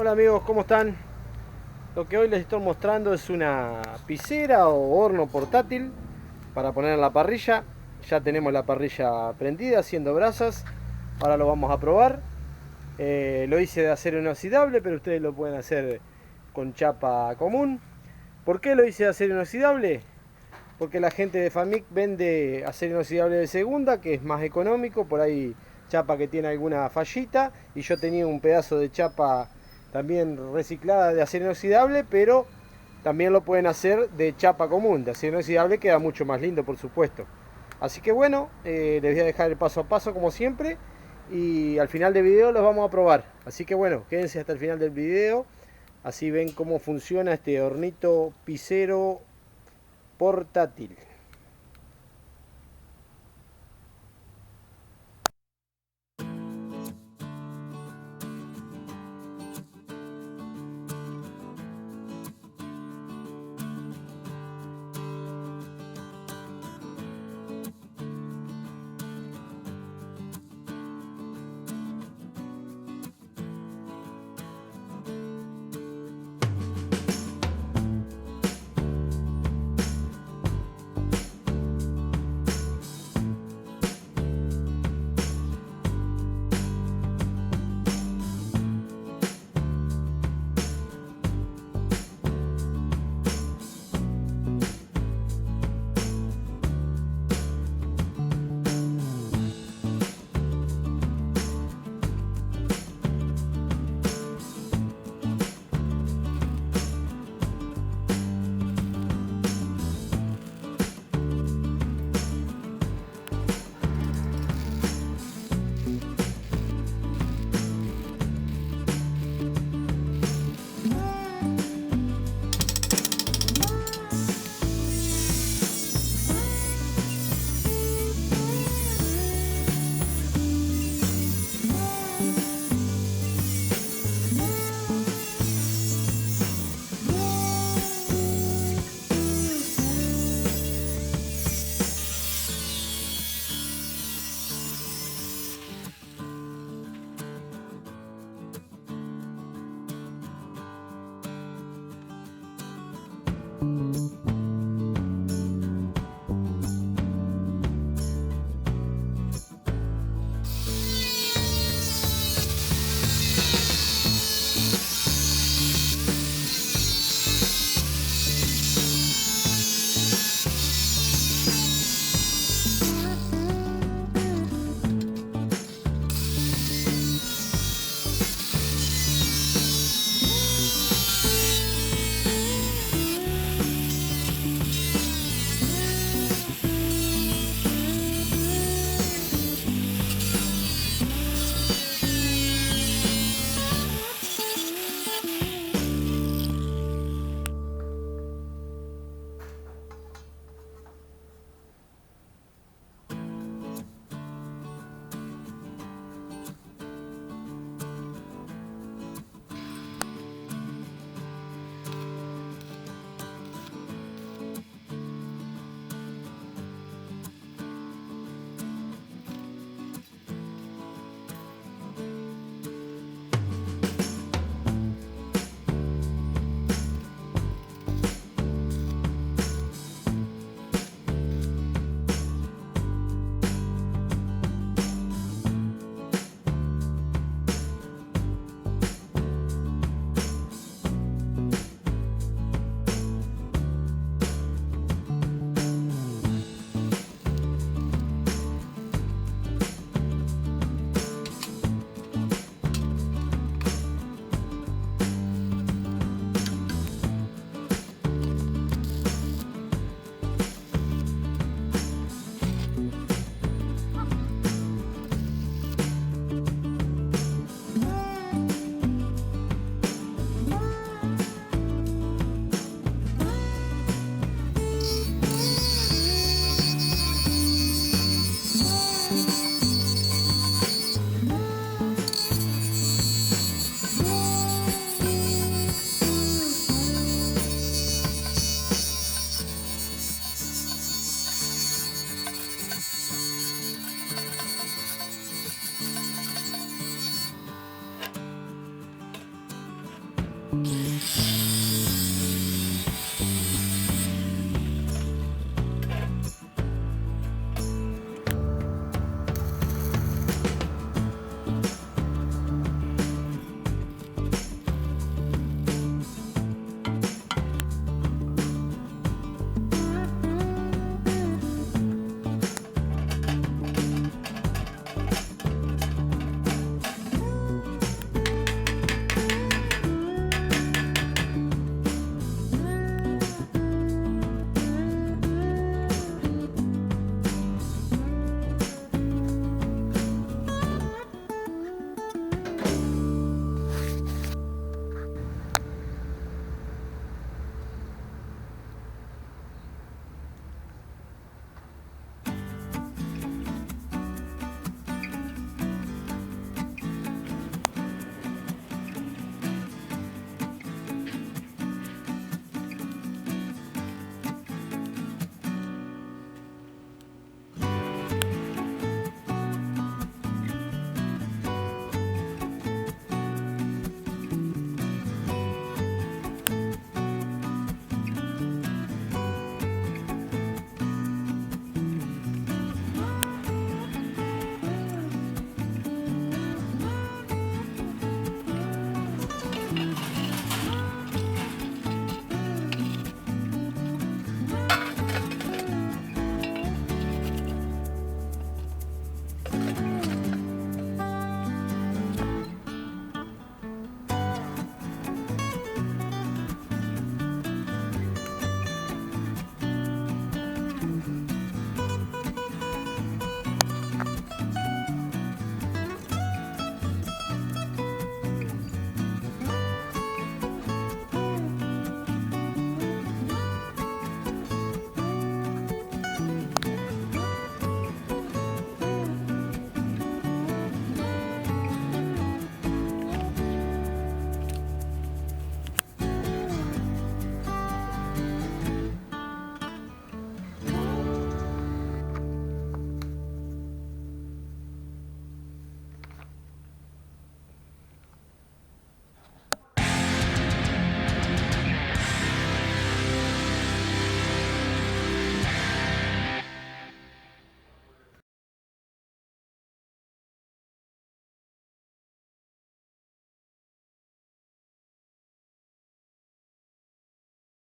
Hola amigos, ¿cómo están? Lo que hoy les estoy mostrando es una piscera o horno portátil para poner en la parrilla. Ya tenemos la parrilla prendida haciendo brasas. Ahora lo vamos a probar. Lo hice de acero inoxidable, pero ustedes lo pueden hacer con chapa común. ¿Por qué lo hice de acero inoxidable? Porque la gente de Famic vende acero inoxidable de segunda, que es más económico, por ahí chapa que tiene alguna fallita, y yo tenía un pedazo de chapa también reciclada de acero inoxidable, pero también lo pueden hacer de chapa común, de acero inoxidable queda mucho más lindo, por supuesto. Así que bueno, les voy a dejar el paso a paso como siempre, y al final del video los vamos a probar. Así que bueno, quédense hasta el final del video, así ven cómo funciona este hornito pisero portátil.